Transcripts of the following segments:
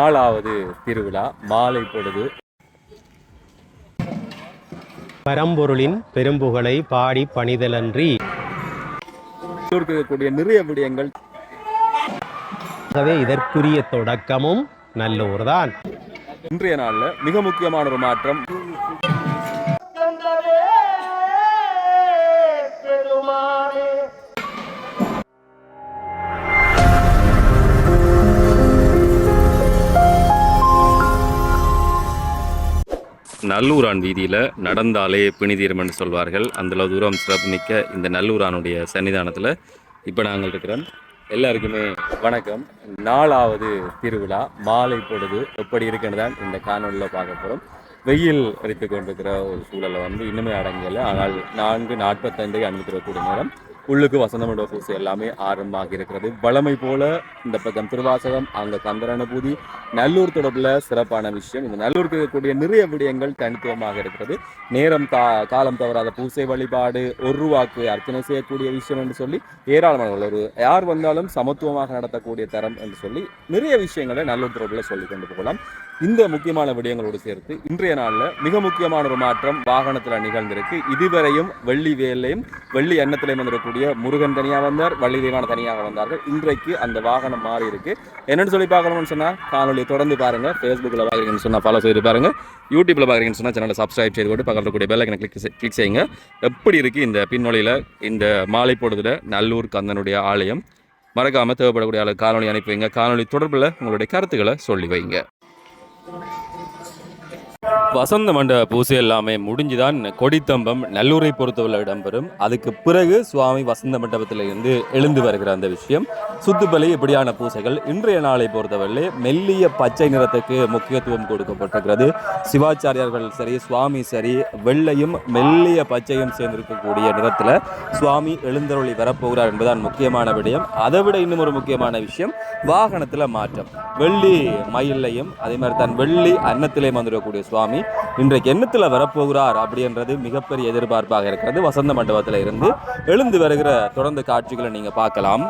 நாலாவது திருவிழா மாலை பொழுது பரம்பொருளின் பெரும்புகளை பாடி பணிதலன்றி இருக்கக்கூடிய நிறைய விடயங்கள். இதற்குரிய தொடக்கமும் நல்லூர் தான். இன்றைய நாள்ல மிக முக்கியமான ஒரு மாற்றம். நல்லூரான் வீதியில் நடந்தாலே பிணிதீரம் என்று சொல்வார்கள். அந்தளவு தூரம் சிறப்பு மிக்க இந்த நல்லூரானுடைய சன்னிதானத்தில் இப்போ நாங்கள் இருக்கிறோம். எல்லாருக்குமே வணக்கம். நாலாவது திருவிழா மாலை பொழுது எப்படி இருக்குன்னு தான் இந்த காணொலியில் பார்க்க போகிறோம். வெயில் அடித்து கொண்டிருக்கிற ஒரு சூழலை இன்னுமே அடங்கலை. ஆனால் 4:45 அனுமதிக்கக்கூடிய நேரம் உள்ளுக்கு வசந்த மண்டப பூசை எல்லாமே ஆரம்பமாக இருக்கிறது. வளமை போல இந்த பக்கம் திருவாசகம், அங்கே கந்தரானுபூதி, நல்லூர் தொடர்பில் சிறப்பான விஷயம். இந்த நல்லூருக்கு இருக்கக்கூடிய நிறைய விடயங்கள் தனித்துவமாக இருக்கிறது. நேரம் காலம் தவறாத பூசை வழிபாடு, ஒரு ரூபாக்கு அர்ச்சனை செய்யக்கூடிய விஷயம் என்று சொல்லி ஏராளமான ஒரு யார் வந்தாலும் சமத்துவமாக நடத்தக்கூடிய தரம் என்று சொல்லி நிறைய விஷயங்களை நல்லூர் தொடர்பில் சொல்லி கொண்டு போகலாம். இந்த முக்கியமான விடயங்களோடு சேர்த்து இன்றைய நாளில் மிக முக்கியமான ஒரு மாற்றம் வாகனத்தில் நிகழ்ந்திருக்கு. இதுவரையும் வெள்ளி வேலையும் வெள்ளி எண்ணத்திலையும் வந்திருக்கக்கூடிய முருகன் தனியாக வந்தார், வள்ளி தெய்வான தனியாக வந்தார்கள். இன்றைக்கு அந்த வாகனம் மாறி இருக்கு. என்னென்னு சொல்லி பார்க்கணும்னு சொன்னால் காணொலியை தொடர்ந்து பாருங்க. ஃபேஸ்புக்கில் பார்க்குறீங்கன்னு சொன்னால் ஃபாலோ செய்து பாருங்க. யூடியூப்பில் பார்க்குறீங்கன்னு சொன்னால் சேனலை சப்ஸ்கிரைப் செய்து போட்டு பக்கத்தில் கூடிய பெல் ஐக்கனை கிளிக் செய்யுங்க. எப்படி இருக்குது இந்த பின்னொழியில் இந்த மாலை பொழுதுல நல்லூர் கந்தனுடைய ஆலயம்? மறக்காமல் தேவைப்படக்கூடிய ஆளு காணொலி அனுப்பி வைங்க. காணொலி தொடர்பில் உங்களுடைய கருத்துக்களை சொல்லி வைங்க. வசந்த மண்டப பூசை எல்லாமே முடிஞ்சுதான் கொடித்தம்பம் நல்லூரை பொறுத்தவரை இடம்பெறும். அதுக்கு பிறகு சுவாமி வசந்த மண்டபத்தில் இருந்து எழுந்து வருகிற அந்த விஷயம் சுத்துப்பலி இப்படியான பூசைகள் இன்றைய நாளை பொறுத்தவரை மெல்லிய பச்சை நிறத்துக்கு முக்கியத்துவம் கொடுக்கப்பட்டிருக்கிறது. சிவாச்சாரியார்கள் சரி, சுவாமி சரி, வெள்ளையும் மெல்லிய பச்சையும் சேர்ந்திருக்கக்கூடிய நிறத்தில் சுவாமி எழுந்தருளி வரப்போகிறார் என்பதுதான் முக்கியமான விடயம். அதை விட இன்னும் ஒரு முக்கியமான விஷயம், வாகனத்தில் மாற்றம். வெள்ளி மயிலையும் அதே மாதிரி தான் வெள்ளி அன்னத்திலையும் வந்துடக்கூடிய சுவாமி இன்றைக்கு எண்ணத்தில் வரப்போகிறார் அப்படின்றது மிகப்பெரிய எதிர்பார்ப்பாக இருக்கிறது. வசந்த மண்டபத்தில் இருந்து எழுந்து வருகிற தொடர்ந்து காட்சிகளை நீங்க பார்க்கலாம்.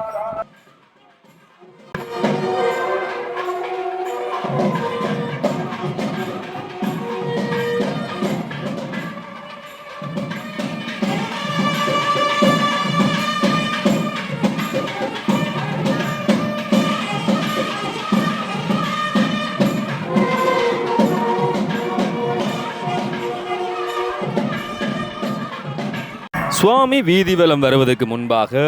சுவாமி வீதிவலம் வருவதற்கு முன்பாக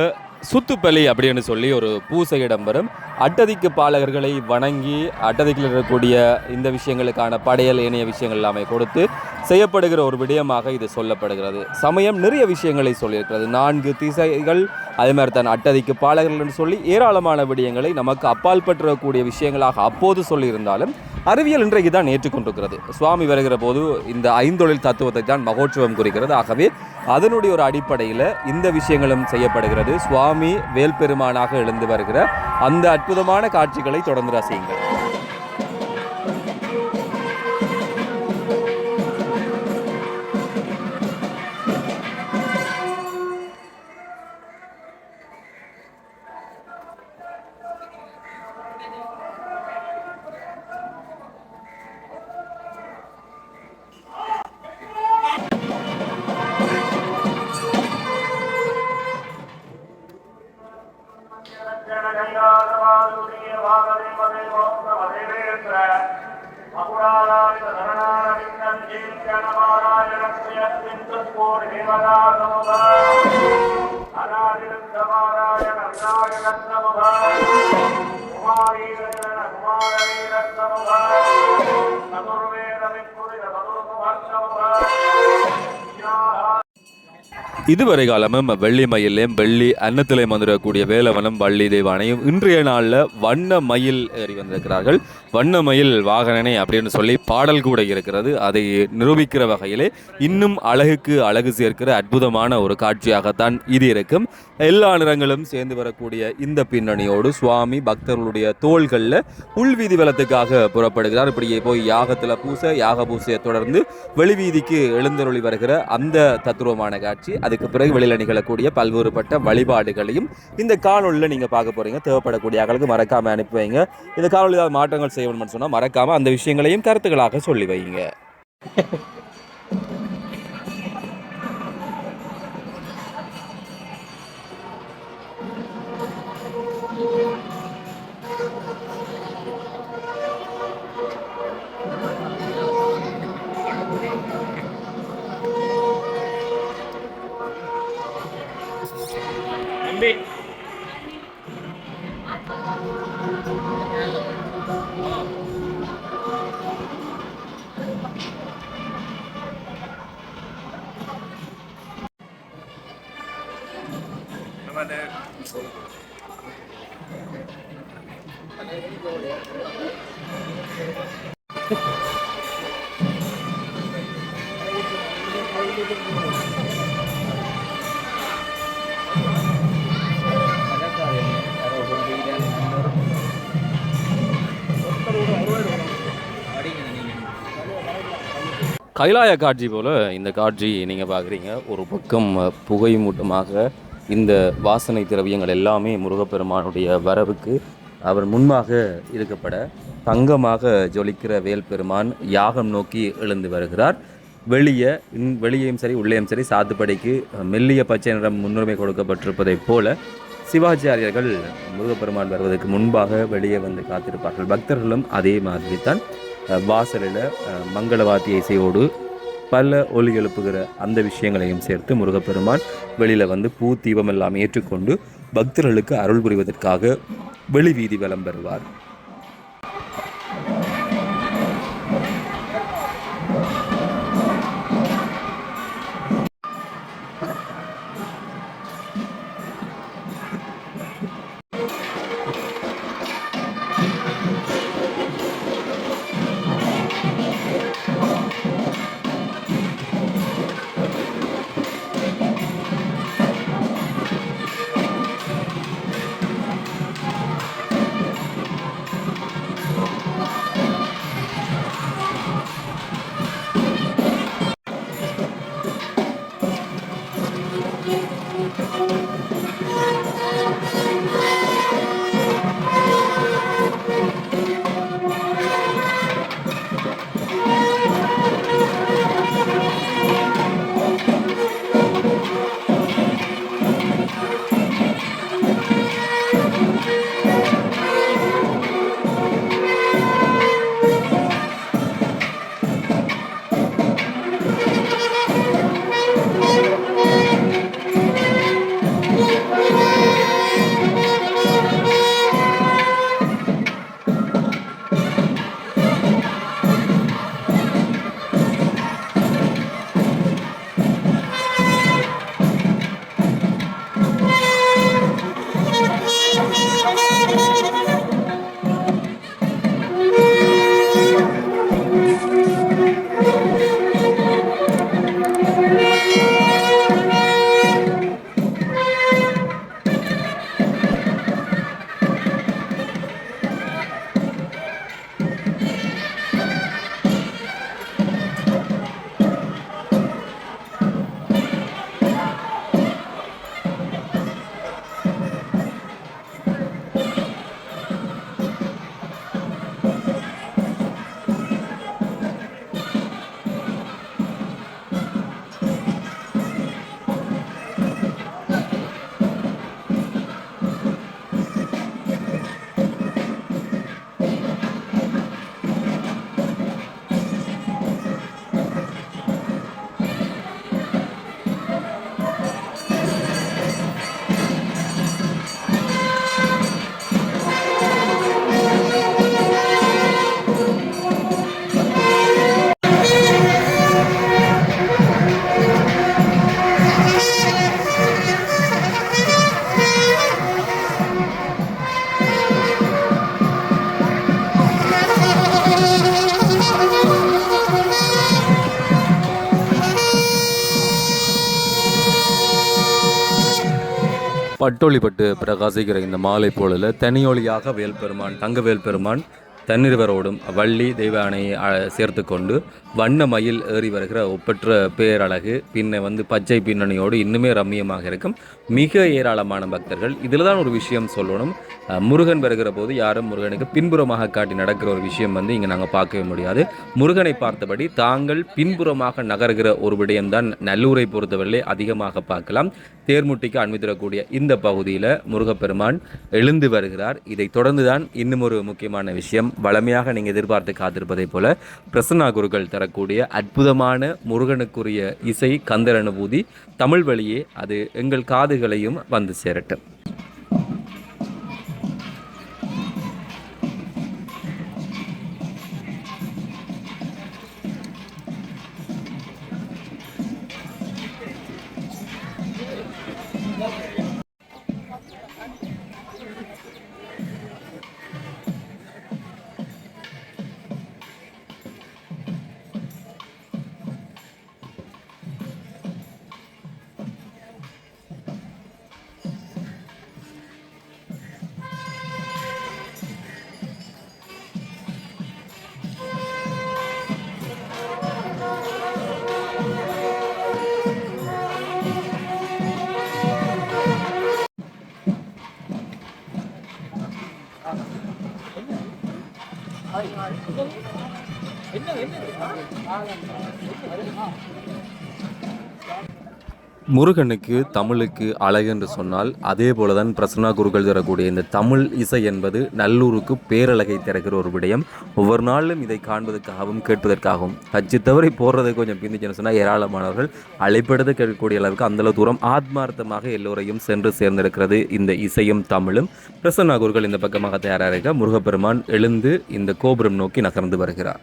சுத்துப்பலி அப்படின்னு சொல்லி ஒரு பூசை இடம்பெறும். அட்டதிக்கு பாலகர்களை வணங்கி அட்டதிக்கில் இருக்கக்கூடிய இந்த விஷயங்களுக்கான படையல் ஏனைய விஷயங்கள் எல்லாமே கொடுத்து செய்யப்படுகிற ஒரு விடயமாக இது சொல்லப்படுகிறது. சமயம் நிறைய விஷயங்களை சொல்லியிருக்கிறது. 4 திசைகள், அதே மாதிரி தான் அட்டதிக்கு பாலகர்கள் சொல்லி ஏராளமான விடயங்களை நமக்கு அப்பால் பற்றக்கூடிய விஷயங்களாக அப்போது சொல்லியிருந்தாலும் அறிவியல் இன்றைக்கு தான் ஏற்றுக்கொண்டிருக்கிறது. சுவாமி வருகிற போது இந்த 5 தொழில் தத்துவத்தை தான் மகோற்சவம் குறிக்கிறது. ஆகவே அதனுடைய ஒரு அடிப்படையில் இந்த விஷயங்களும் செய்யப்படுகிறது. சுவாமி வேல்பெருமானாக எழுந்து வருகிற அந்த அற்புதமான காட்சிகளை தொடர்ந்து ரசியுங்கள். இதுவரை காலமும் வெள்ளி மயிலையும் வெள்ளி அன்னத்திலையும் வந்துடக்கூடிய வேலவனம் வள்ளி தெய்வானையும் இன்றைய நாளில் வண்ண மயில் ஏறி வந்திருக்கிறார்கள். வண்ண மயில் வாகனனை அப்படின்னு சொல்லி பாடல் கூட இருக்கிறது. அதை நிரூபிக்கிற வகையிலே இன்னும் அழகுக்கு அழகு சேர்க்கிற அற்புதமான ஒரு காட்சியாகத்தான் இது இருக்கும். எல்லா நிறங்களும் சேர்ந்து வரக்கூடிய இந்த பின்னணியோடு சுவாமி பக்தர்களுடைய தோள்களில் உள்வீதி வலத்துக்காக புறப்படுகிறார். இப்படியே போய் யாகத்தில் யாக பூசையை தொடர்ந்து வெளிவீதிக்கு எழுந்தருளி வருகிற அந்த தத்துவமான காட்சி. அது இதுக்கு பிறகு வெளியில் நிகழக்கூடிய பல்வேறுபட்ட வழிபாடுகளையும் இந்த காணொலியில் நீங்கள் பார்க்க போகிறீங்க. தேவைப்படக்கூடிய ஆட்களுக்கு மறக்காமல் அனுப்பி வைங்க. இந்த காணொலி ஏதாவது மாற்றங்கள் செய்யணும்னு சொன்னால் மறக்காமல் அந்த விஷயங்களையும் கருத்துக்களாக சொல்லி வைங்க. கைலாய காட்சி போல் இந்த காட்சி நீங்கள் பார்க்குறீங்க. ஒரு பக்கம் புகை மூட்டமாக இந்த வாசனை திரவியங்கள் எல்லாமே முருகப்பெருமானுடைய வரவுக்கு அவர் முன்பாக இருக்கப்பட தங்கமாக ஜொலிக்கிற வேல்பெருமான் யாகம் நோக்கி எழுந்து வருகிறார். வெளியேயும் சரி உள்ளேயும் சரி சாத்துப்படைக்கு மெல்லிய பச்சை நிறம் முன்னுரிமை கொடுக்கப்பட்டிருப்பதைப் போல சிவாச்சாரியர்கள் முருகப்பெருமான் வருவதற்கு முன்பாக வெளியே வந்து காத்திருப்பார்கள். பக்தர்களும் அதே மாதிரி தான் வாசலில் மங்களவாத்திய இசையோடு பல ஒலி எழுப்புகிற அந்த விஷயங்களையும் சேர்த்து முருகப்பெருமான் வெளியில் வந்து பூ தீபம் எல்லாம் ஏற்றுக்கொண்டு பக்தர்களுக்கு அருள் புரிவதற்காக வெளி வீதி வலம் பெறுவார். பட்டொளி பட்டு பிரகாசிக்கிற இந்த மாலை பொழுதில் தனியொளியாக வேல்பெருமான் தங்க வேல்பெருமான் தன்னிருவரோடும் வள்ளி தெய்வானையை சேர்த்து கொண்டு வண்ண மயில் ஏறி வருகிற ஒப்பற்ற பேரழகு பின்ன பச்சை பின்னணியோடு இன்னுமே ரம்மியமாக இருக்கும். மிக ஏராளமான பக்தர்கள். இதில் தான் ஒரு விஷயம் சொல்லணும். முருகன் வருகிற போது யாரும் முருகனுக்கு பின்புறமாக காட்டி நடக்கிற ஒரு விஷயம் இங்கே நாங்கள் பார்க்கவே முடியாது. முருகனை பார்த்தபடி தாங்கள் பின்புறமாக நகர்கிற ஒரு விடயம்தான் நல்லூரை பொறுத்தவரையிலே அதிகமாக பார்க்கலாம். தேர்முட்டிக்கு அண்மித்திடக்கூடிய இந்த பகுதியில் முருகப்பெருமான் எழுந்து வருகிறார். இதை தொடர்ந்து தான் இன்னும் ஒரு முக்கியமான விஷயம், வளமையாக நீங்கள் எதிர்பார்த்து காத்திருப்பதை போல பிரசன்னா குருக்கள் தரக்கூடிய அற்புதமான முருகனுக்குரிய இசை கந்தர் அனுபூதி தமிழ் வழியே அது எங்கள் காதுகளையும் வந்து சேரட்டும். முருகனுக்கு தமிழுக்கு அழகு என்று சொன்னால் அதே போலதான் பிரசன்னா குருக்கள் தரக்கூடிய இந்த தமிழ் இசை என்பது நல்லூருக்கு பேரழகை திறக்கிற ஒரு விடயம். ஒவ்வொரு நாளிலும் இதை காண்பதற்காகவும் கேட்பதற்காகவும் கட்சி தவறி போடுறதை கொஞ்சம் பிந்திச்சுன்னு சொன்னால் ஏராளமானவர்கள் அழைப்படுத்த கேட்கக்கூடிய அளவுக்கு அந்தளவு தூரம் ஆத்மார்த்தமாக எல்லோரையும் சென்று சேர்ந்திருக்கிறது இந்த இசையும் தமிழும். பிரசன்னா குருக்கள் இந்த பக்கமாக தயாராக இருக்க முருகப்பெருமான் எழுந்து இந்த கோபுரம் நோக்கி நகர்ந்து வருகிறார்.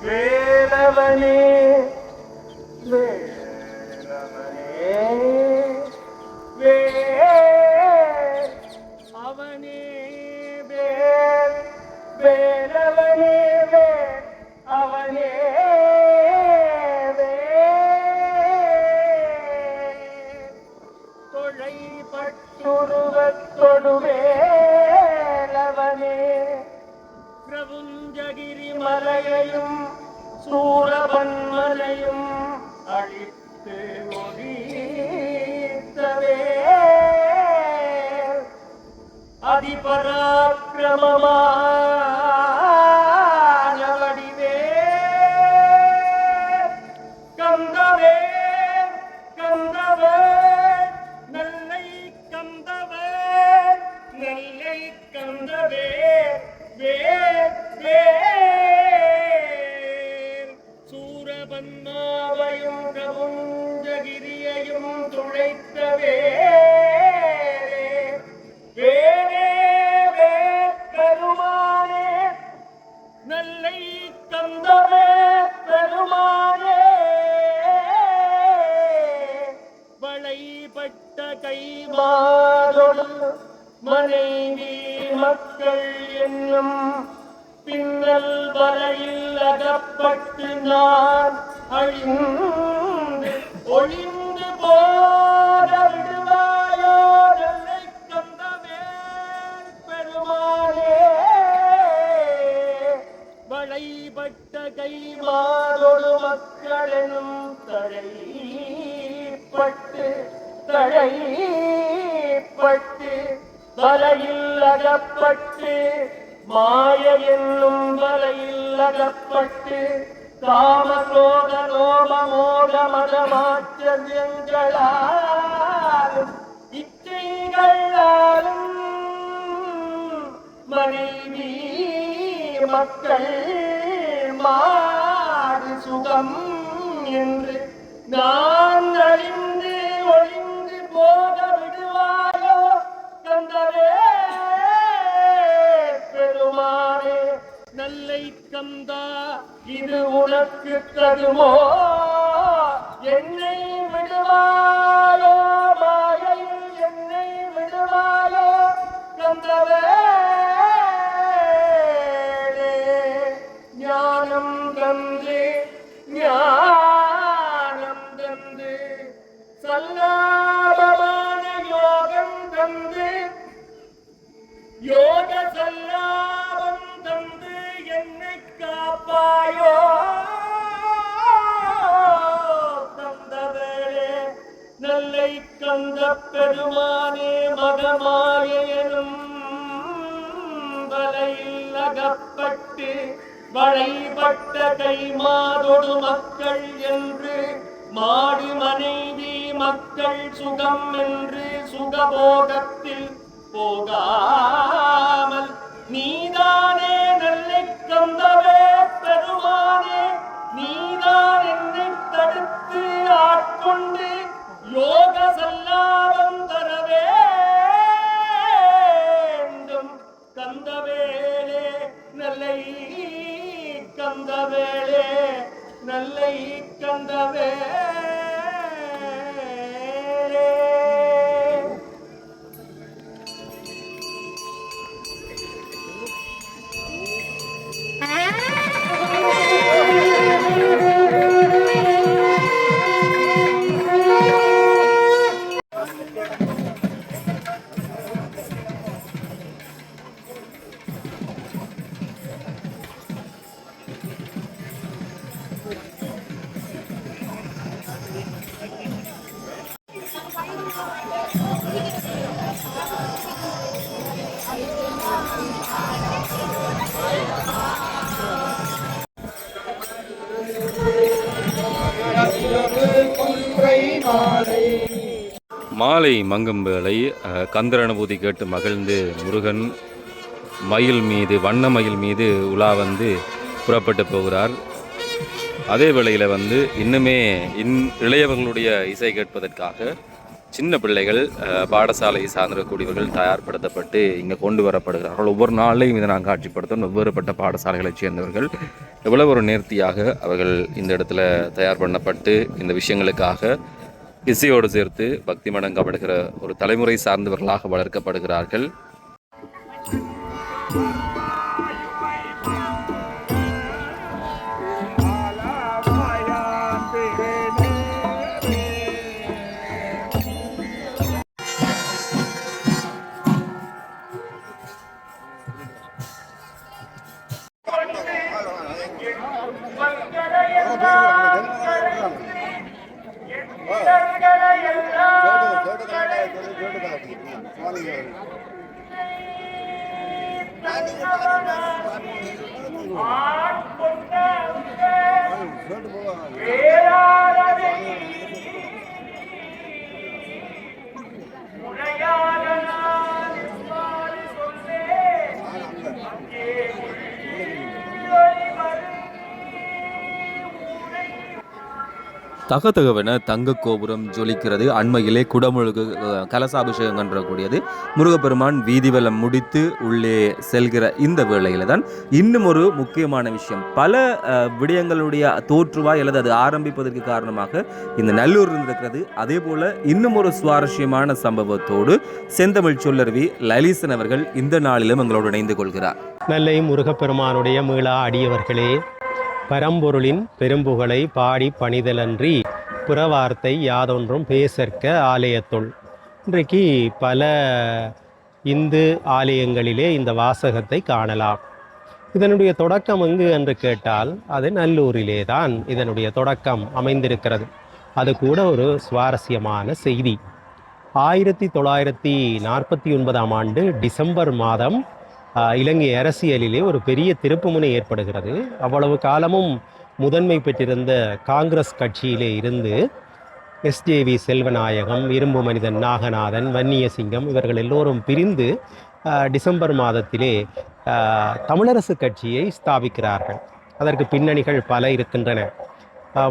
வேலவனே அவனே வேலவனே அவனே தொழைப்பட்டுருவத்தொடுவேலவனே பிரபுஞ்சகிரி மலையையும் சூரபன்மலையும் அழித்து ஒழித்தவே அதிபராக்கிரமமான வடிவே கந்தவே கந்தவே நல்லை கந்தவே நல்லை கந்தவே சூரபன்மாவையும் பிரபுஞ்சகிரியையும் துளைத்தவே வேரே பெருமானே கந்தவே பெருமானே வளைபட்ட கைமாறொடு மனைவி மக்கள் என்னும் பின்னல் வரையில் அகப்பட்டு நான் அழிந்து ஒளிந்து போக விடுவாயோ நல்லை கந்தவே பெருமானே வளைபட்ட கைமாறொடு மக்களெனும் தழைப்பட்டு வலையில் அகப்பட்டு மாய என்னும் வலையில் அகப்பட்டு காமக்ரோத லோப மோக மதமாச்சரியங்களாலும் இச்சைகளாலும் மனைவி மக்கள் மாறு சுகம் என்று நான் அறிந்து ஒழிந்து போக விடுவாயோ கந்தவே பெருமானே நல்லை கந்தா இது உனக்கு தருமோ என்னை விடுவாயோ மாயையில் என்னை விடுவாயோ கந்தவே ஞானம் தந்து சல்லாபமான யோகம் தந்து யோக சல்லாபம் தந்து என்னை காப்பாயோ தந்தவேளே நல்லை கந்த பெருமானே மகமாயனும் வலையில் அகப்பட்டு வளைபட்ட கைமாறொடு மக்கள் என்று மாடு மனைவி மக்கள் சுகம் என்று சுகபோகத்தில் போகாமல் நீதானே நல்லை கந்தவே பெருமானே நீதான் என்னை தடுத்து ஆட்கொண்டு யோக சல்லாபம் தர வேண்டும் கந்தவேளே நல்லை கந்தவேளே நல்லை கந்தவே மாலை மங்கும் வேளை கந்தர் அனுபூதி கேட்டு மகிழ்ந்து முருகன் மயில் மீது வண்ண மயில் மீது உலா வந்து புறப்பட்டு போகிறார். அதே வேளையில் இன்னுமே இளையவர்களுடைய இசை கேட்பதற்காக சின்ன பிள்ளைகள் பாடசாலை சார்ந்திருக்கக்கூடியவர்கள் தயார்படுத்தப்பட்டு இங்கே கொண்டு வரப்படுகிறார்கள். ஒவ்வொரு நாளையும் இதை நாங்கள் காட்சிப்படுத்தும் வெவ்வேறுபட்ட பாடசாலைகளைச் சேர்ந்தவர்கள் எவ்வளவு ஒரு நேர்த்தியாக அவர்கள் இந்த இடத்துல தயார் பண்ணப்பட்டு இந்த விஷயங்களுக்காக இசையோடு சேர்த்து பக்தி மடங்கப்படுகிற ஒரு தலைமுறை சார்ந்தவர்களாக வளர்க்கப்படுகிறார்கள். தகதகவென தங்க கோபுரம் ஜொலிக்கிறது. அண்மையிலே குடமுழுக்கு கலசாபிஷேகம் கன்றக்கூடியது. முருகப்பெருமான் வீதிவலம் முடித்து உள்ளே செல்கிற இந்த வேளையில தான் இன்னும் ஒரு முக்கியமான விஷயம், பல விடயங்களுடைய தோற்றுவாய் அல்லது அது ஆரம்பிப்பதற்கு காரணமாக இந்த நல்லூர் இருக்கிறது. அதே போல இன்னும் ஒரு சுவாரஸ்யமான சம்பவத்தோடு செந்தமிழ் சொல்லருவி லலிசன் அவர்கள் இந்த நாளிலும் எங்களோடு இணைந்து கொள்கிறார். நெல்லை முருகப்பெருமானுடைய மீளா அடியவர்களே, பரம்பொருளின் பெரும்புகளை பாடி பணிதலன்றி புறவார்த்தை யாதொன்றும் பேசற்க ஆலயத்துள். இன்றைக்கு பல இந்து ஆலயங்களிலே இந்த வாசகத்தை காணலாம். இதனுடைய தொடக்கம் எங்கு என்று கேட்டால் அது நல்லூரிலே தான் இதனுடைய தொடக்கம் அமைந்திருக்கிறது. அது கூட ஒரு சுவாரஸ்யமான செய்தி. 1949 ஆண்டு டிசம்பர் மாதம் இலங்கை அரசியலிலே ஒரு பெரிய திருப்புமுனை ஏற்படுகிறது. அவ்வளவு காலமும் முதன்மை பெற்றிருந்த காங்கிரஸ் கட்சியிலே இருந்து எஸ்ஜேவி செல்வநாயகம், இரும்பு மனிதன் நாகநாதன், வன்னியசிங்கம் இவர்கள் எல்லோரும் பிரிந்து டிசம்பர் மாதத்திலே தமிழரசு கட்சியை ஸ்தாபிக்கிறார்கள். அதற்கு பின்னணிகள் பல இருக்கின்றன.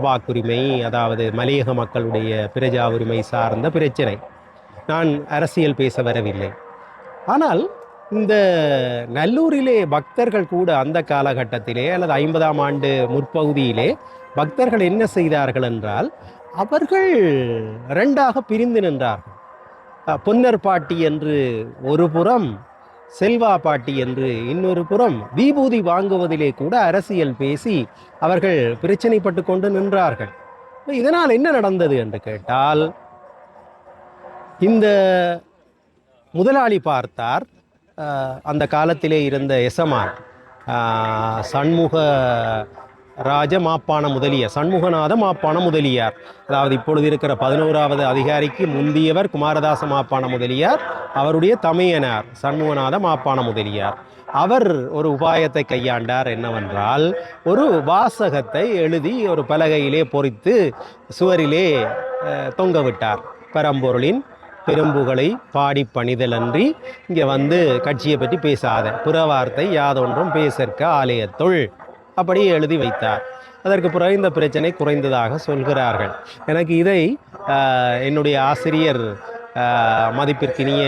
வாக்குரிமை, அதாவது மலையக மக்களுடைய பிரஜா உரிமை சார்ந்த பிரச்சனை. நான் அரசியல் பேச வரவில்லை. ஆனால் இந்த நல்லூரிலே பக்தர்கள் கூட அந்த காலகட்டத்திலே அல்லது 50ஆம் ஆண்டு முற்பகுதியிலே பக்தர்கள் என்ன செய்தார்கள் என்றால், அவர்கள் இரண்டாக பிரிந்து நின்றார்கள். பொன்னர் பாட்டி என்று ஒரு புறம், செல்வா பாட்டி என்று இன்னொரு புறம், விபூதி வாங்குவதிலே கூட அரசியல் பேசி அவர்கள் பிரச்சனைப்பட்டு கொண்டு நின்றார்கள். இதனால் என்ன நடந்தது என்று கேட்டால், இந்த முதலாளி பார்த்தார், அந்த காலத்திலே இருந்த எசமான் சண்முக ராஜ மாப்பான முதலியார், சண்முகநாத மாப்பான முதலியார், அதாவது இப்பொழுது இருக்கிற 11வது அதிகாரிக்கு முந்தியவர் குமாரதாச மாப்பான முதலியார், அவருடைய தமையனார் சண்முகநாத மாப்பான முதலியார். அவர் ஒரு உபாயத்தை கையாண்டார். என்னவென்றால், ஒரு வாசகத்தை எழுதி ஒரு பலகையிலே பொறித்து சுவரிலே தொங்கவிட்டார். பரம்பொருளின் பெரும்புகளை பாடி பணிதலன்றி இங்கே வந்து கட்சியை பற்றி பேசாத, புறவார்த்தை யாதொன்றும் பேசற்க ஆலயத்துள், அப்படி எழுதி வைத்தார். அதற்கு பிறகு இந்த பிரச்சனை குறைந்ததாக சொல்கிறார்கள். எனக்கு இதை என்னுடைய ஆசிரியர் மதிப்பிற்கினிய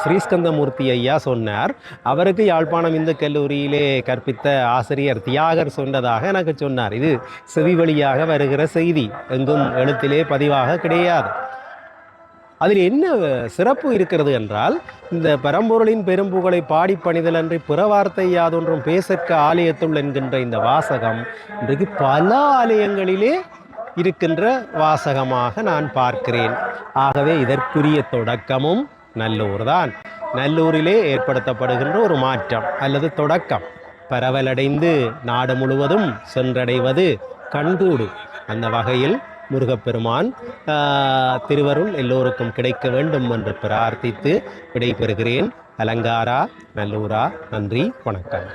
ஸ்ரீஸ்கந்தமூர்த்தி ஐயா சொன்னார். அவருக்கு யாழ்ப்பாணம் இந்து கல்லூரியிலே கற்பித்த ஆசிரியர் தியாகர் சொன்னதாக எனக்கு சொன்னார். இது செவி வழியாக வருகிற செய்தி, எங்கும் எழுத்திலே பதிவாக கிடையாது. அதில் என்ன சிறப்பு இருக்கிறது என்றால், இந்த பரம்பொருளின் பெரும்புகளை பாடி பணிதலன்றி புறவார்த்தை யாதொன்றும் பேசற்க ஆலயத்துள் என்கின்ற இந்த வாசகம் இன்றைக்கு பல ஆலயங்களிலே இருக்கின்ற வாசகமாக நான் பார்க்கிறேன். ஆகவே இதற்குரிய தொடக்கமும் நல்லூர் தான். நல்லூரிலே ஏற்படுத்தப்படுகின்ற ஒரு மாற்றம் அல்லது தொடக்கம் பரவலடைந்து நாடு முழுவதும் சென்றடைவது கண்கூடு. அந்த வகையில் முருகப்பெருமான் திருவருள் எல்லோருக்கும் கிடைக்க வேண்டும் என்று பிரார்த்தித்து விடைபெறுகிறேன். அலங்காரா, நல்லூரா. நன்றி, வணக்கம்.